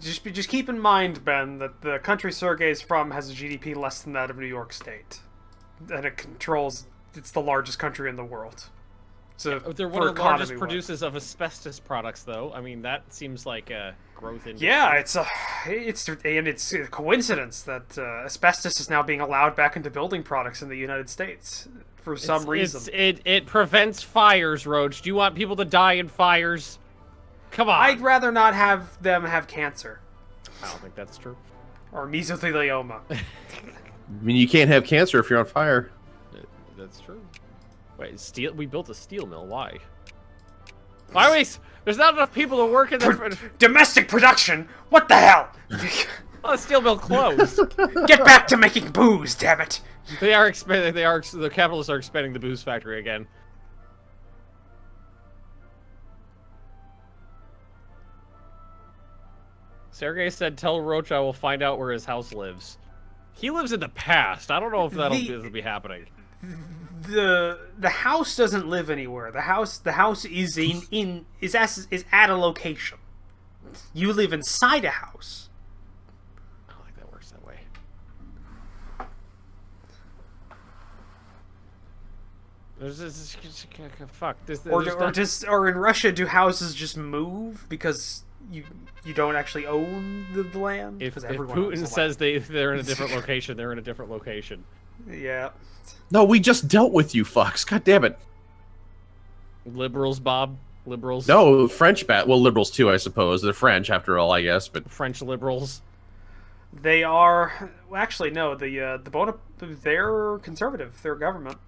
just keep in mind, Ben, that the country Sergei is from has a GDP less than that of New York State, and it's the largest country in the world. So they're one of the largest producers of asbestos products, though. I mean, that seems like a growth industry. Yeah, it's a coincidence that asbestos is now being allowed back into building products in the United States for some reason. It prevents fires, Roach. Do you want people to die in fires? Come on. I'd rather not have them have cancer. I don't think that's true. Or mesothelioma. I mean, you can't have cancer if you're on fire. That's true. Wait, steel? We built a steel mill. Why? Why are we? There's not enough people to work in there. Domestic production? What the hell? Oh, the steel mill closed. Get back to making booze, damn it! They are expanding. The capitalists are expanding the booze factory again. Sergei said, "Tell Roach I will find out where his house lives." He lives in the past. I don't know if that'll be happening. The house doesn't live anywhere. The house is is at a location. You live inside a house. I don't think that works that way. Fuck this. Or in Russia, do houses just move because you don't actually own the land? If Putin says they're in a different location, they're in a different location. Yeah. No, we just dealt with you, fucks. God damn it. Liberals, Bob. Liberals. No, French well, liberals too, I suppose. They're French after all, I guess. But French liberals. They are. Well, actually, no. They're conservative. They're government.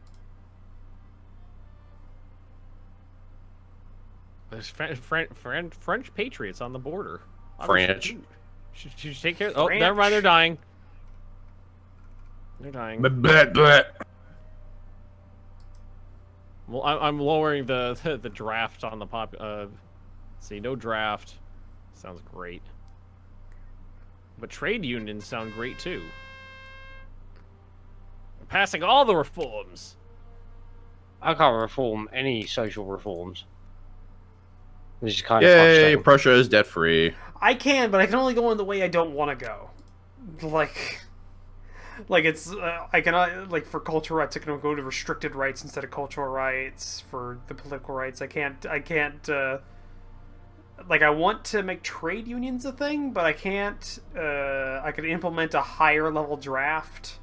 There's French patriots on the border. French. Should you take care? Oh, never mind. They're dying. They're dying. Well, I'm lowering the draft on the pop. See, no draft. Sounds great. But trade unions sound great too. We're passing all the reforms. I can't reform any social reforms. Which is kind of frustrating. Prussia is debt free. I can, but I can only go in the way I don't want to go. Like it's I cannot, like, for cultural rights I can go to restricted rights instead of cultural rights. For the political rights I can't like, I want to make trade unions a thing, but I can't I could implement a higher level draft.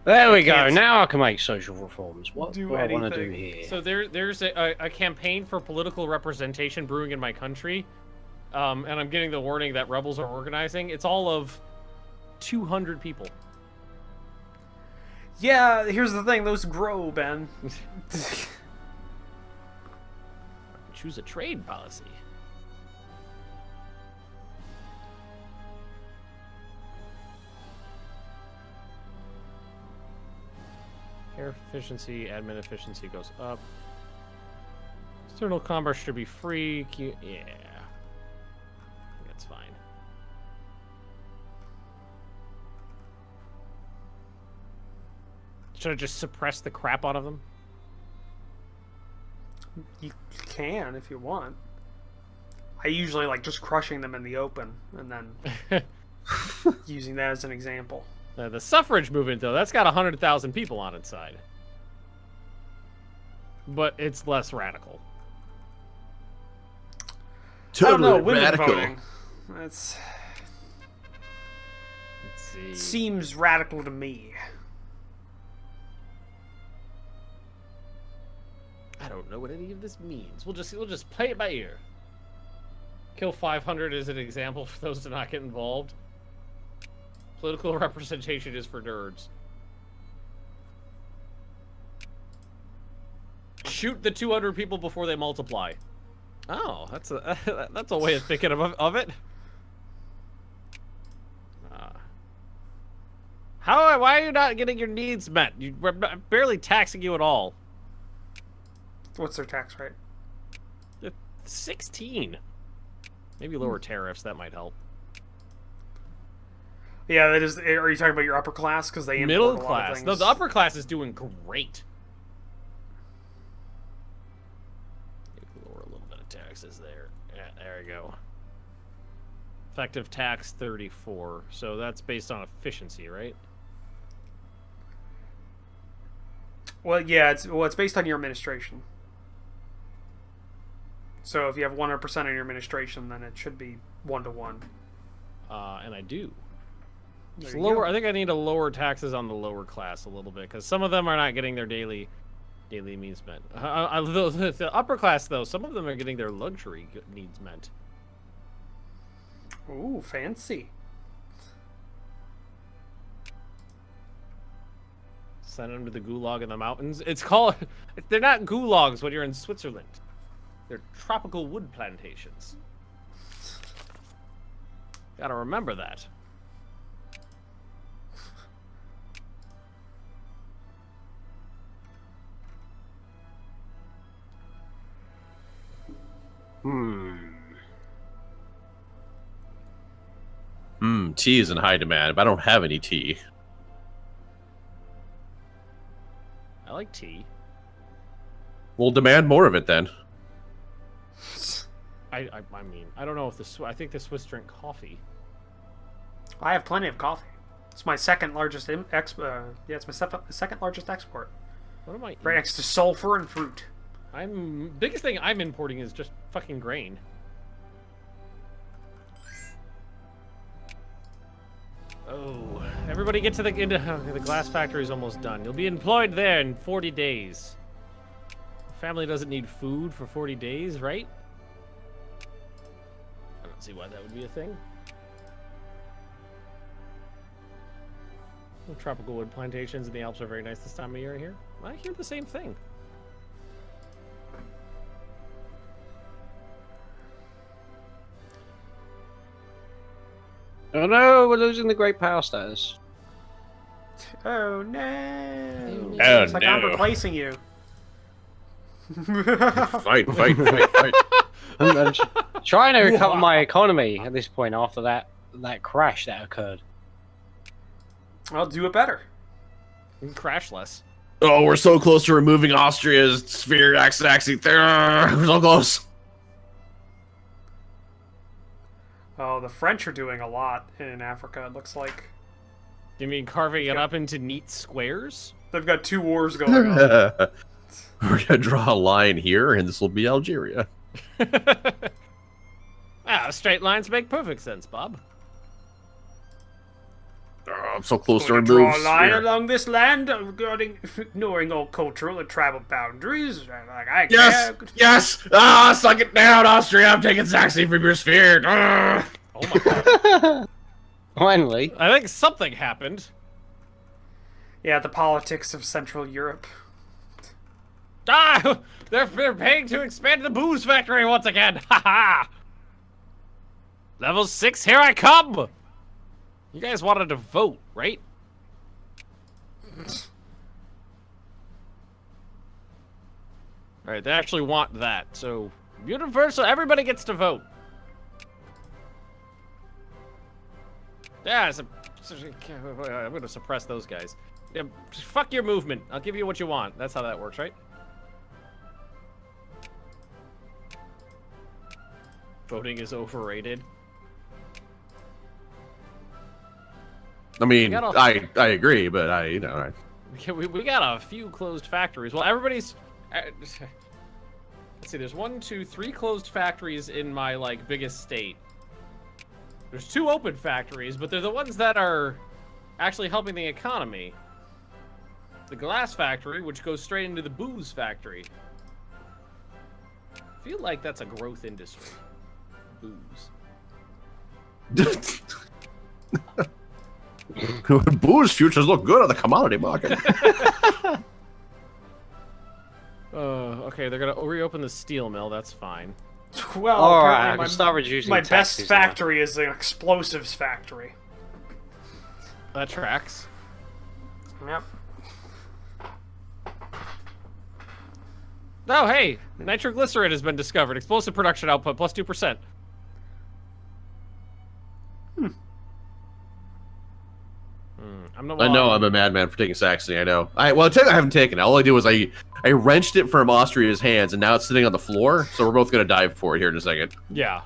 There we go. Now I can make social reforms. What do I want to do here? So there's a campaign for political representation brewing in my country, and I'm getting the warning that rebels are organizing. It's all of 200 people. Yeah, here's the thing, those grow, Ben. Choose a trade policy. Air efficiency, admin efficiency goes up. External commerce should be free. Yeah. I think that's fine. Should I just suppress the crap out of them? You can if you want. I usually like just crushing them in the open and then using that as an example. The suffrage movement, though, that's got 100,000 people on its side. But it's less radical. Totally I don't know, women radical. voting. Let's see. Seems radical to me. I don't know what any of this means. We'll just play it by ear. Kill 500 is an example for those to not get involved. Political representation is for nerds. Shoot the 200 people before they multiply. Oh, that's a way of thinking of it. Why are you not getting your needs met? We're barely taxing you at all. What's their tax rate? 16. Maybe lower tariffs, that might help. Yeah, that is. Are you talking about your upper class? Because they import middle a lot class. of things. No, the upper class is doing great. Maybe lower a little bit of taxes there. Yeah, there we go. Effective tax 34. So that's based on efficiency, right? Well, yeah, it's based on your administration. So if you have 100% on your administration, then it should be 1-to-1. And I do. There It's you lower. go. I think I need to lower taxes on the lower class a little bit because some of them are not getting their daily needs met. The upper class, though, some of them are getting their luxury needs met. Ooh, fancy. Send them to the gulag in the mountains. It's called. They're not gulags when you're in Switzerland. They're tropical wood plantations. Gotta remember that. Tea is in high demand, but I don't have any tea. I like tea. We'll demand more of it then. I mean, I don't know if I think the Swiss drink coffee. I have plenty of coffee. It's my second largest it's my second largest export. What am I Right next to sulfur and fruit. biggest thing I'm importing is just fucking grain. Oh, everybody get to the glass factory is almost done. You'll be employed there in 40 days. Family doesn't need food for 40 days, right? I don't see why that would be a thing. The tropical wood plantations in the Alps are very nice this time of year here. I hear the same thing. Oh no, we're losing the great power status. Oh no! Oh, It's like I'm no. replacing you. Fight. I'm trying to recover my economy at this point after that crash that occurred. I'll do it better. You can crash less. Oh, we're so close to removing Austria's sphere axis. We're so close. Oh, the French are doing a lot in Africa, it looks like. You mean carving it up into neat squares? They've got 2 wars going on. We're gonna draw a line here, and this will be Algeria. Straight lines make perfect sense, Bob. Oh, I'm so close to Gonna remove. draw a line sphere. along this land regarding ignoring all cultural and tribal boundaries. Like, I Yes, can't. yes. Suck it down, Austria. I'm taking Saxony from your sphere. Ah. Oh my god. Finally. I think something happened. Yeah, the politics of Central Europe. Ah! They're paying to expand the booze factory once again. Ha ha! Level 6, here I come! You guys wanted to vote, right? Alright, they actually want that, so universal, everybody gets to vote. Yeah, I'm gonna suppress those guys. Yeah, fuck your movement. I'll give you what you want. That's how that works, right? Voting is overrated. I mean, We got I agree, but We got a few closed factories. Well, everybody's. Let's see. There's 1, 2, 3 closed factories in my biggest state. There's 2 open factories, but they're the ones that are actually helping the economy. The glass factory, which goes straight into the booze factory. I feel like that's a growth industry. Booze. booze futures look good on the commodity market. Okay, they're gonna reopen the steel mill. That's fine. Well, Alright, I apparently can start reducing my best taxes now. factory is an explosives factory. That tracks. Yep. Oh, hey, nitroglycerin has been discovered. Explosive production output plus 2%. I I know I'm a madman for taking Saxony. I know. Technically I haven't taken it. All I do is I wrenched it from Austria's hands, and now it's sitting on the floor. So we're both gonna dive for it here in a second. Yeah.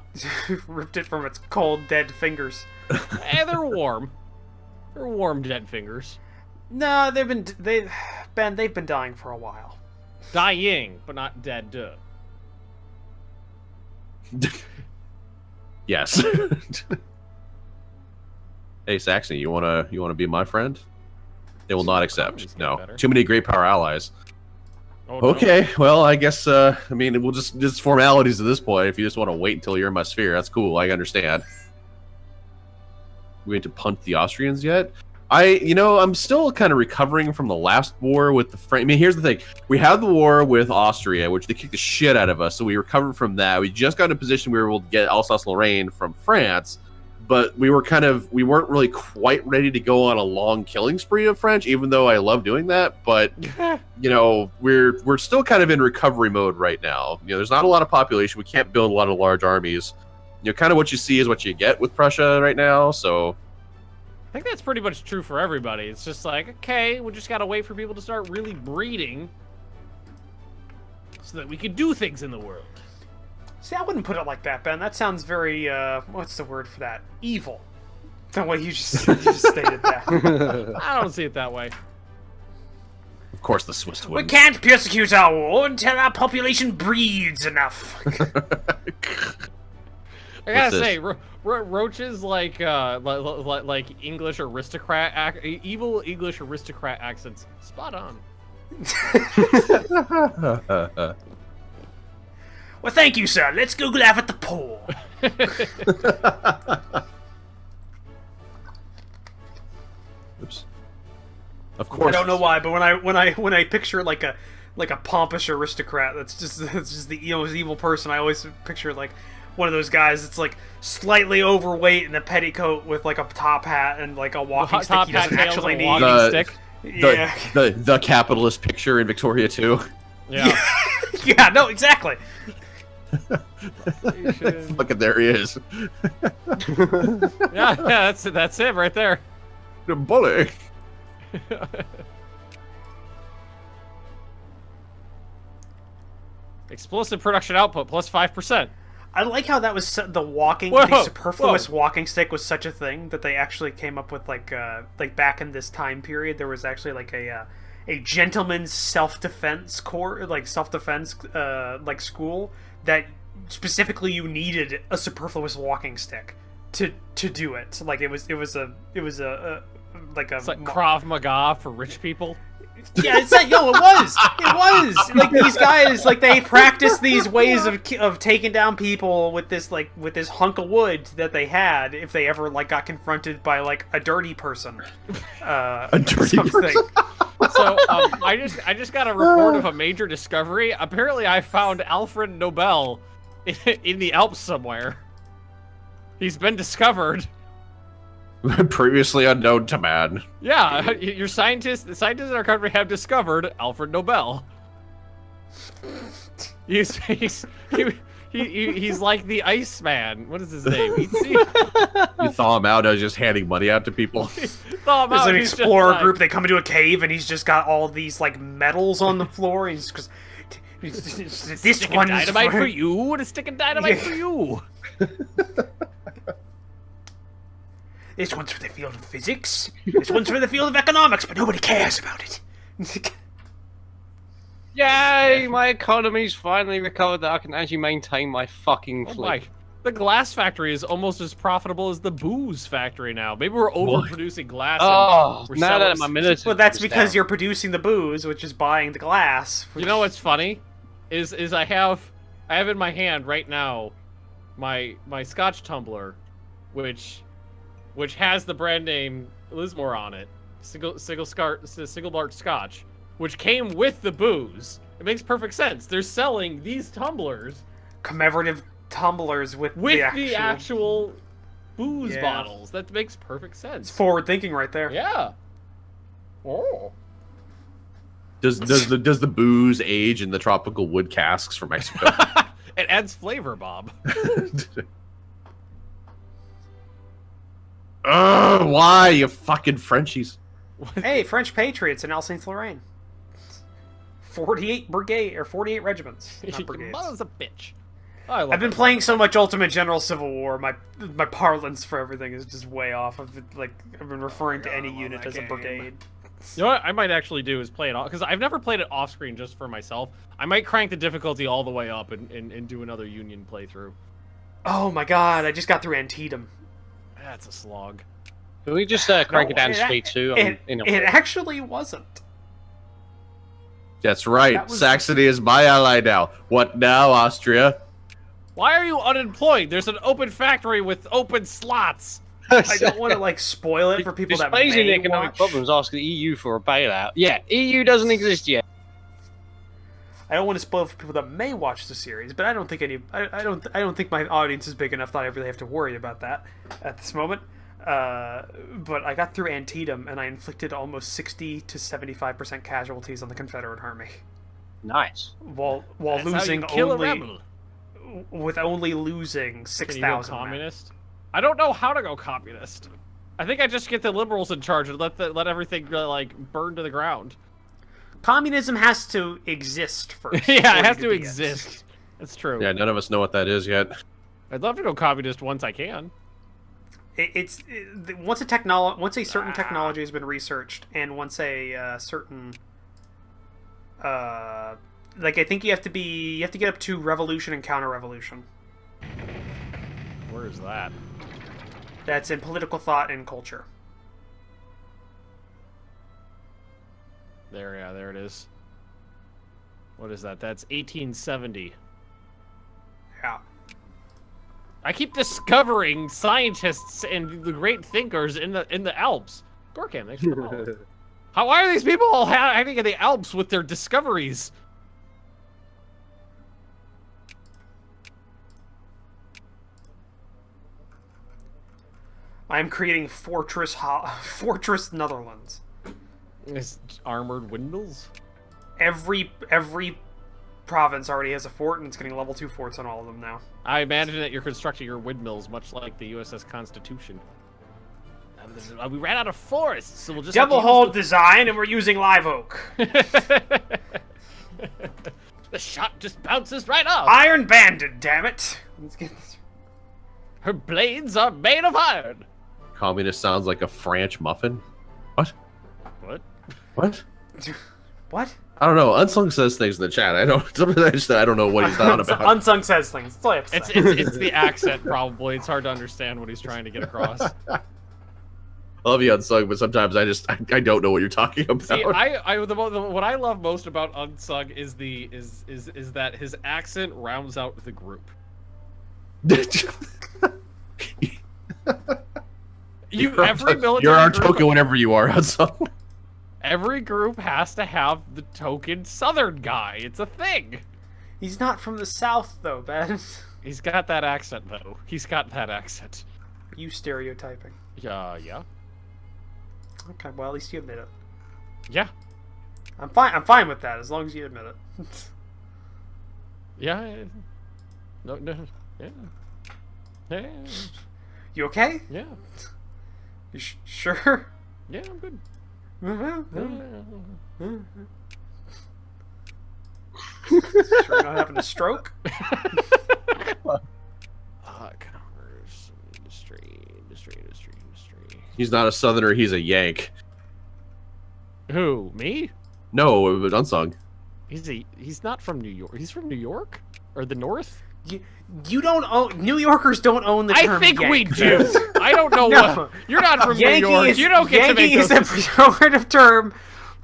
Ripped it from its cold, dead fingers. They're warm. They're warm, dead fingers. No, they've been dying for a while. Dying, but not dead. Duh. Yes. Hey, Saxony, you wanna be my friend? They will not accept. No, too many great power allies. Oh, no. Okay, well, I guess I mean we'll just formalities at this point. If you just want to wait until you're in my sphere, that's cool. I understand. We need to punt the Austrians yet? I'm still kind of recovering from the last war with the French. I mean, here's the thing: we had the war with Austria, which they kicked the shit out of us, so we recovered from that. We just got in a position we were able to get Alsace-Lorraine from France, but we weren't really quite ready to go on a long killing spree of French, even though I love doing that. But we're still kind of in recovery mode right now. There's not a lot of population. We can't build a lot of large armies. Kind of what you see is what you get with Prussia right now. So I think that's pretty much true for everybody. It's just like, okay, we just gotta wait for people to start really breeding so that we can do things in the world. See, I wouldn't put it like that, Ben. That sounds very, what's the word for that? Evil. The way you just stated that. I don't see it that way. of course the Swiss We would. can't persecute our war until our population breeds enough. I gotta What's say, Roach's like English aristocrat, evil English aristocrat accents, spot on. Well, thank you, sir. Let's go laugh at the poor. Oops. Of course. I don't know why, but when I picture like a pompous aristocrat, that's just the evil person. I always picture like one of those guys that's like slightly overweight in a petticoat with like a top hat and like a walking stick Top he hat, doesn't tails, actually and a need. walking stick. Yeah. The capitalist picture in Victoria too. Yeah. Yeah, no, exactly. Fucking there he is. yeah, that's it right there. The bully. Explosive production output plus 5%. I like how that was Whoa, the superfluous walking stick was such a thing that they actually came up with like back in this time period there was actually like a gentleman's self-defense corps, like self-defense like school that specifically you needed a superfluous walking stick to do it. Like it was a It's like Krav Maga for rich people. Yeah, it's like, yo, it was like these guys, like they practiced these ways of taking down people with this hunk of wood that they had if they ever like got confronted by like a dirty person. A dirty person. So I just got a report of a major discovery. Apparently, I found Alfred Nobel in the Alps somewhere. He's been discovered. Previously unknown to man. Yeah, the scientists in our country have discovered Alfred Nobel. He's like the Iceman. What is his name? You thaw him out as just handing money out to people. There's an explorer group. They come into a cave and he's just got all these like medals on the floor. And he's just this one's dynamite for you. A stick of dynamite for you. This one's for the field of physics. This one's for the field of economics, but nobody cares about it. Yay! My economy's finally recovered that I can actually maintain my fucking fleet. Mike, the glass factory is almost as profitable as the booze factory now. Maybe we're overproducing glass. Oh, and now that my military. Well, that's because you're producing the booze, which is buying the glass. You know what's funny? Is I have in my hand right now my Scotch tumbler, which has the brand name Lismore on it, single malt Scotch, which came with the booze. It makes perfect sense. They're selling these tumblers, commemorative tumblers with the actual actual booze bottles. That makes perfect sense. It's forward thinking right there. Yeah. Oh. Does the booze age in the tropical wood casks from Mexico? It adds flavor, Bob. Why, you fucking Frenchies? Hey, French patriots in Alsace-Lorraine. 48 brigade or 48 regiments. Not Your brigades. mother's a bitch. Oh, I love I've been that playing song. so much Ultimate General Civil War. My parlance for everything is just way off. I've been referring to any unit as a brigade. You know what I might actually do is play it off, because I've never played it off screen just for myself. I might crank the difficulty all the way up and do another Union playthrough. Oh my god! I just got through Antietam. That's a slog. Can we just crank it down to speed 2? It actually wasn't. That's right. That was- Saxony is my ally now. What now, Austria? Why are you unemployed? There's an open factory with open slots. I don't want to like spoil it for people that Facing may economic watch. problems, ask the EU for a bailout. Yeah, EU doesn't exist yet. I don't want to spoil for people that may watch the series, but I don't think I don't think my audience is big enough that I really have to worry about that at this moment. But I got through Antietam and I inflicted almost 60 to 75% casualties on the Confederate army, Nice. while That's losing how you kill only a rebel. with only losing Can you go 6,000 men. communist? I don't know how to go communist. I think I just get the liberals in charge and let everything like burn to the ground. Communism has to exist first. Yeah, for it has it to be exist. That's true. Yeah, none of us know what that is yet. I'd love to go communist once I can. Once a certain technology has been researched, and once a certain like I think you have to get up to revolution and counter-revolution. Where is that? That's in political thought and culture. There it is. What is that? That's 1870. Yeah. I keep discovering scientists and the great thinkers in the Alps. Gorkam, thanks for the follow. How are these people all hiding in the Alps with their discoveries? I'm creating Fortress Netherlands. It's armored windmills. Every province already has a fort, and it's getting level 2 forts on all of them now. I imagine that you're constructing your windmills much like the USS Constitution. We ran out of forests, so we'll just Double hull design, and we're using live oak. The shot just bounces right off. Iron Banded, damn it! Let's get this. Her blades are made of iron. Communist sounds like a French muffin. What? What? What? What? I don't know. Unsung says things in the chat. I don't know what he's on about. Unsung says things. That's all I have to It's say. it's the accent probably. It's hard to understand what he's trying to get across. I love you, Unsung, but sometimes I don't know what you're talking about. See, what I love most about Unsung is that his accent rounds out the group. Every military You're our group, token whenever you are, Unsung. every group has to have the token Southern guy. It's a thing. He's not from the South, though, Ben. He's got that accent though. He's got that accent. You stereotyping. Yeah. Okay, well, at least you admit it. Yeah. I'm fine with that, as long as you admit it. Yeah. No. Yeah. Yeah. You okay? Yeah. You sure? Yeah, I'm good. Sure you're not having a stroke? Commerce, industry. He's not a Southerner. He's a Yank. Who? Me? No, it was Unsung. He's not from New York. He's from New York or the North. You don't own... New Yorkers don't own the term I think we Yank. do. I don't know No. what. You're not from Yankee New York. is, You don't get to make Yankee is those. a pejorative term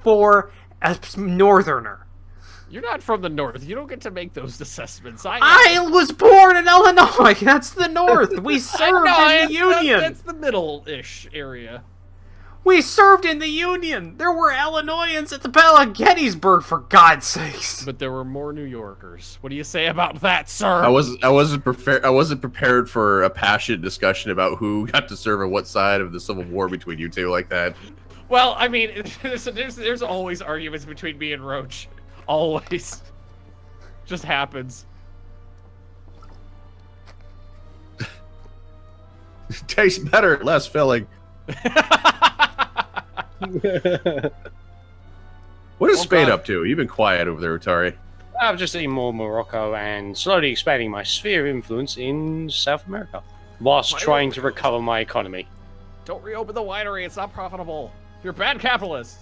for a northerner. You're not from the North. You don't get to make those assessments. I was born in Illinois. That's the North. We served in the Union. That's the middle-ish area. We served in the Union. There were Illinoisans at the Battle of Gettysburg, for God's sakes. But there were more New Yorkers. What do you say about that, sir? I wasn't prepared for a passionate discussion about who got to serve on what side of the Civil War between you two like that. Well, I mean, there's always arguments between me and Roach. Always. Just happens. Tastes better, less filling. What is Oh, Spain God. up to? You've been quiet over there, Utari. I've just seen more Morocco and slowly expanding my sphere of influence in South America, whilst Why trying don't- to recover my economy. Don't reopen the winery. It's not profitable. You're a bad capitalist.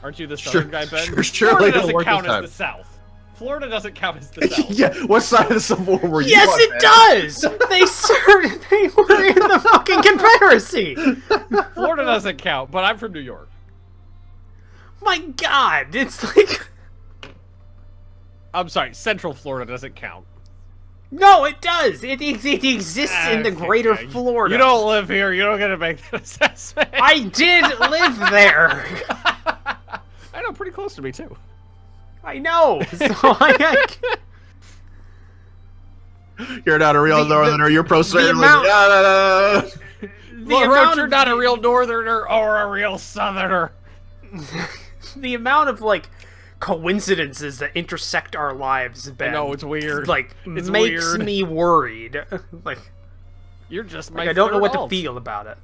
Aren't you the southern guy, Ben? surely Florida it'll doesn't work count this as time. the South. Florida doesn't count as the South. Yeah, what side of the Civil War were you Yes, on, it man? does. They were in the fucking Confederacy. Florida doesn't count, but I'm from New York. My God, it's like I'm sorry, Central Florida doesn't count. no, it does. It exists in the Okay, greater yeah. Florida. You don't live here. You don't get to make that assessment. I did live there. I know, pretty close to me too. I know. So You're not a real northerner. You're pro-slavery. amount- The the Look, amount you're of not a real northerner or a real southerner. the amount of like coincidences that intersect our lives, Ben. I know, it's weird. Like It's makes weird. me worried. like You're just my I don't know third what to alt. feel about it.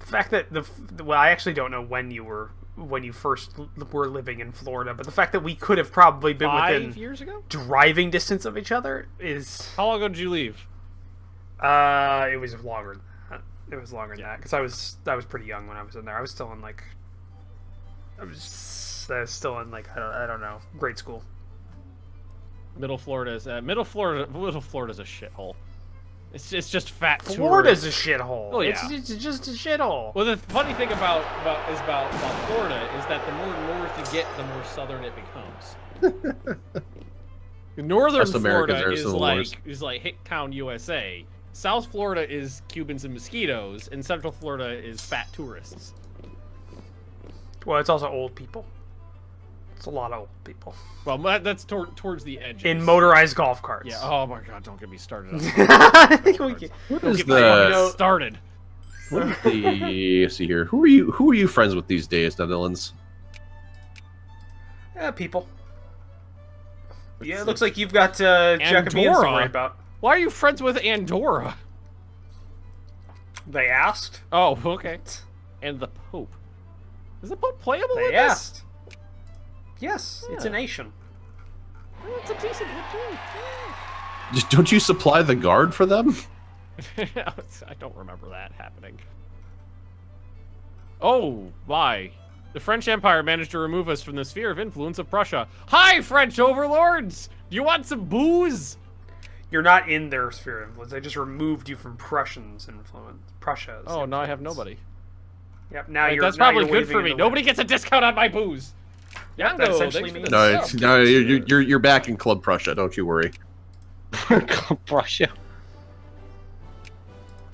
The fact that well, I actually don't know when you first were living in Florida, but the fact that we could have probably been 5 within years ago? driving distance of each other is How long ago did you leave? it was longer than that. It was longer than that because I was pretty young when I was in there. I was still in like I was still in like I don't know, grade school. Middle Florida's a shithole. It's just fat tourists. Florida's a shithole. Oh, yeah. It's just a shithole. Well, the funny thing about Florida is that the more north you get, the more southern it becomes. Northern Us Americans Florida are is civil like wars. Hick Town, USA. South Florida is Cubans and mosquitoes, and Central Florida is fat tourists. Well, it's also old people. It's a lot of old people Well, that's towards the edges. in motorized golf carts. Yeah. Oh my God! Don't get me started. On I think we can- What Don't is get me fucking the? started. What is the? Let's see here. Who are you friends with these days, Netherlands? people. Yeah, it looks like you've got Jacobeans to Andorra. worry about. Why are you friends with Andorra? They asked. Oh, okay. And the Pope. Is the Pope playable in They this? asked. Yes, it's a Yeah. nation. Well, it's a decent look too. Just don't you supply the guard for them? I don't remember that happening. Oh, why? The French Empire managed to remove us from the sphere of influence of Prussia. Hi, French overlords! Do you want some booze? You're not in their sphere of influence. They just removed you from Prussia's influence. Prussia's. Oh, now I have influence. nobody. Yep. Now Hey, you're. that's now probably you're good for waving me. in the Nobody wind. gets a discount on my booze. Yep, that Yango, essentially thanks for means- the No, sub. it's, no, you're back in Club Prussia. Don't you worry. Prussia.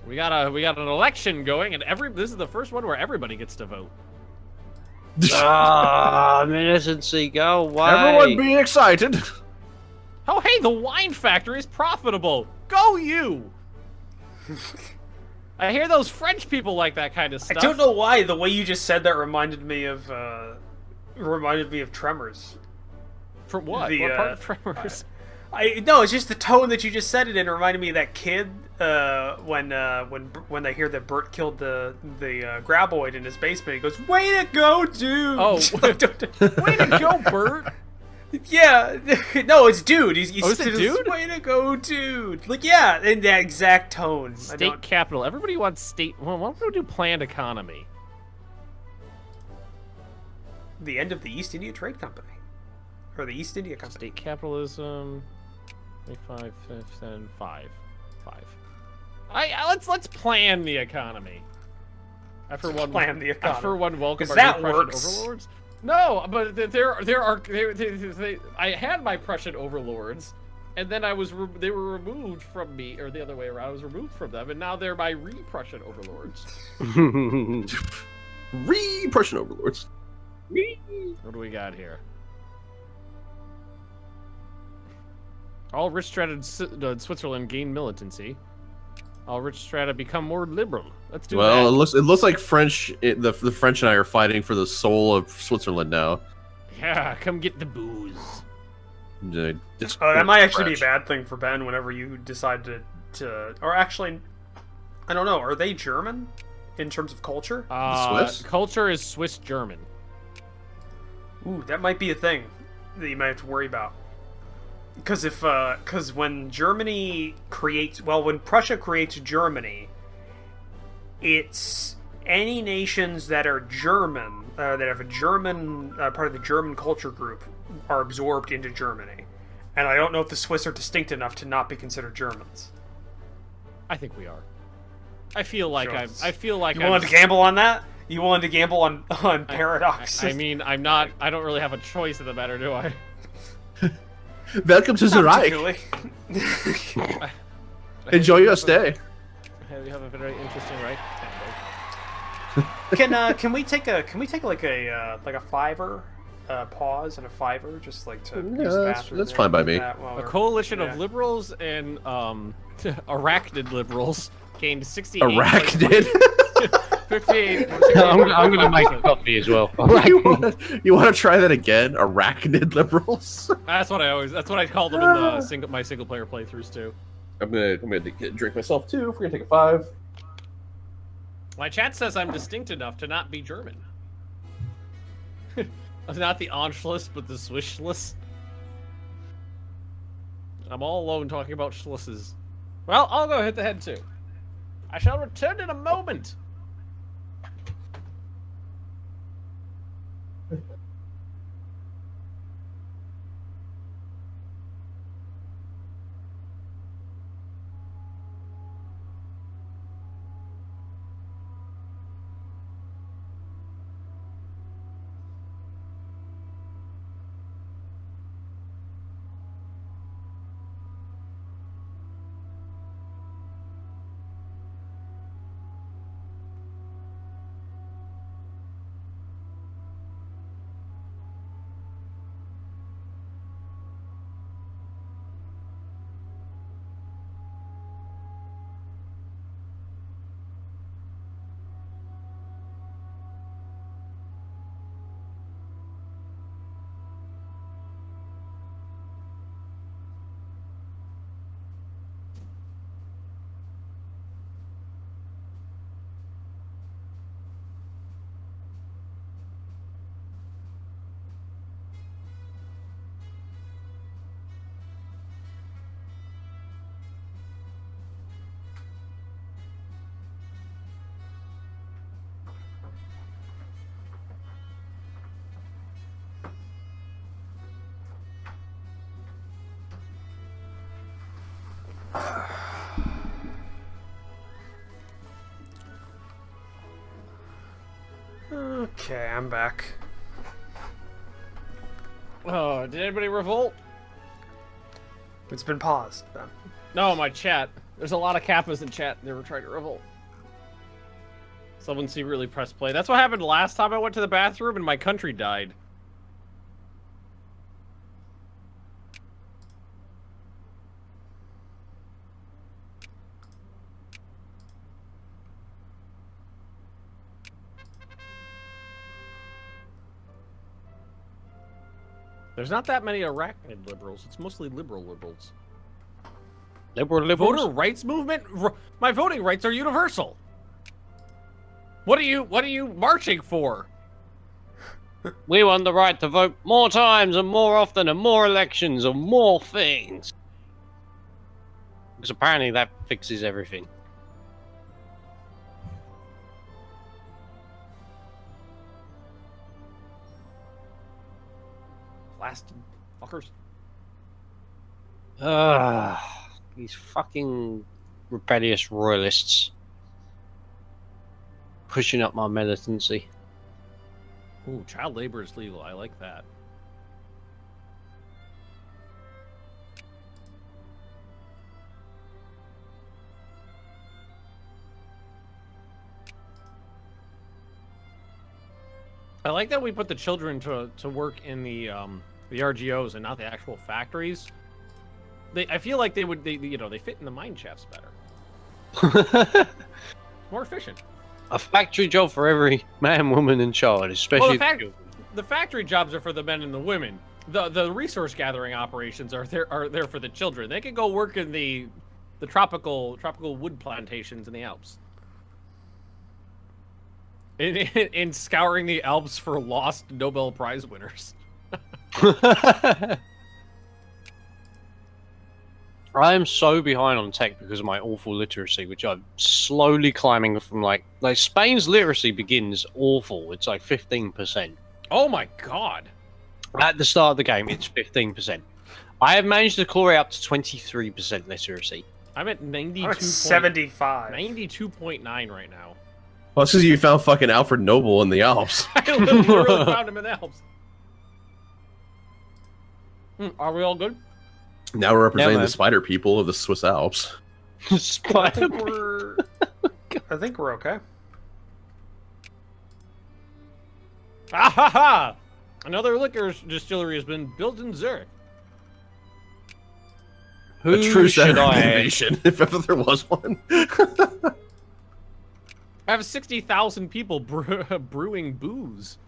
We got an election going, and this is the first one where everybody gets to vote. Ah, militancy, go away. Everyone be excited. Oh, hey, the wine factory is profitable. Go you! I hear those French people like that kind of I stuff. don't know why the way you just said that reminded me of Tremors. For what? the, What part uh, of Tremors? No, it's just the tone that you just said it in reminded me of that kid when they hear that Bert killed the graboid in his basement. He goes, "Way to go, dude!" Oh, way to go, Bert! Yeah, no, it's dude. He's Oh, is it dude? Way to go, dude! Like, yeah, in that exact tone. I State don't. capital. Everybody wants state. Well, why don't we do planned economy? The end of the East India Trade Company, or the East India Company. State capitalism. 5, 7, 5. Let's plan the economy. I for one Plan the economy. I for one welcome 'Cause our that new Prussian works. overlords. No, but I had my Prussian overlords, and then they were removed from me, or the other way around. I was removed from them, and now they're my re-Prussian overlords. Prussian overlords. What do we got here? All rich strata in Switzerland gain militancy. All rich strata become more liberal. Let's do Well, that. it looks like the French and I are fighting for the soul of Switzerland now. Yeah, come get the booze. That might actually be a bad thing for Ben whenever you decide to or actually, I don't know. Are they German in terms of culture? Swiss? Culture is Swiss German. Ooh, that might be a thing that you might have to worry about. Because when Germany creates, when Prussia creates Germany, it's any nations that are German, that have a German part of the German culture group, are absorbed into Germany. And I don't know if the Swiss are distinct enough to not be considered Germans. I think we are. I feel like Sure. I feel like You willing to gamble on that? You willing to gamble on paradox? I mean, I'm not. I don't really have a choice in the matter, do I? Welcome to the Reich. Enjoy your stay. You have a very interesting Reich. Can we take like a $5 pause and a $5 just like to use the bathroom? That's fine by me. A coalition of liberals and arachnid liberals gained 68. Arachnid. 58. I'm gonna make a coffee as well. you want to try that again? Arachnid liberals. That's what I call them in the my single player playthroughs too. I'm gonna drink myself too. If we're gonna take a 5. My chat says I'm distinct enough to not be German. Not the Anschluss, but the Swissless. I'm all alone talking about Schlusses. Well, I'll go hit the head too. I shall return in a moment. Okay, I'm back. Oh, did anybody revolt? It's been paused, Ben. No, my chat. There's a lot of Kappas in chat. They were trying to revolt. Someone secretly pressed play. That's what happened last time I went to the bathroom and my country died. There's not that many arachnid liberals. It's mostly liberals. Liberals? Voter rights movement? My voting rights are universal. What are you marching for? We want the right to vote more times and more often and more elections and more things. Because apparently that fixes everything. Blasted fuckers. These fucking rebellious royalists. Pushing up my militancy. Ooh, child labor is legal. I like that. I like that we put the children to work in the RGOs and not the actual factories. I feel like they fit in the mine shafts better. More efficient. A factory job for every man, woman, and child, especially the factory jobs are for the men and the women. The resource gathering operations are there for the children. They can go work in the the tropical wood plantations in the Alps. In scouring the Alps for lost Nobel Prize winners. I am so behind on tech because of my awful literacy, which I'm slowly climbing from like Spain's literacy begins awful. It's like 15%. Oh my god. At the start of the game, it's 15%. I have managed to claw up to 23% literacy. I'm at 92. I'm at 75. 92.9 right now. Well, it's because you found fucking Alfred Nobel in the Alps. I literally found him in the Alps. Are we all good? Now we're representing man. the spider people of the Swiss Alps. I Spider. think we're okay. Ah ha ha! Another liquor distillery has been built in Zurich. A true should center of I? innovation, if ever there was one. I have 60,000 people brewing booze.